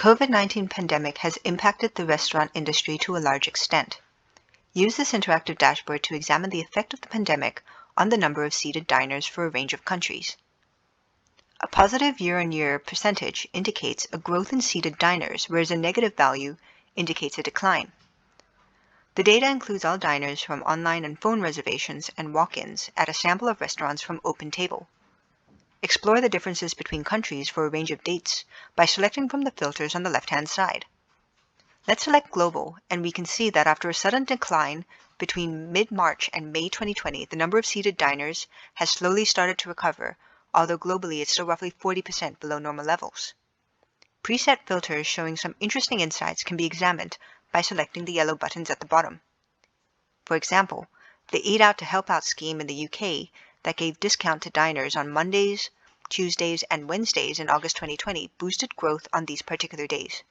COVID-19 pandemic has impacted the restaurant industry to a large extent. Use this interactive dashboard to examine the effect of the pandemic on the number of seated diners for a range of countries. A positive year-on-year percentage indicates a growth in seated diners, whereas a negative value indicates a decline. The data includes all diners from online and phone reservations and walk-ins at a sample of restaurants from OpenTable. Explore the differences between countries for a range of dates by selecting from the filters on the left-hand side. Let's select Global, and we can see that after a sudden decline between mid-March and May 2020, the number of seated diners has slowly started to recover, although globally it's still roughly 40% below normal levels. Preset filters showing some interesting insights can be examined by selecting the yellow buttons at the bottom. For example, the Eat Out to Help Out scheme in the UK that gave discount to diners on Mondays, Tuesdays, and Wednesdays in August 2020 boosted growth on these particular days.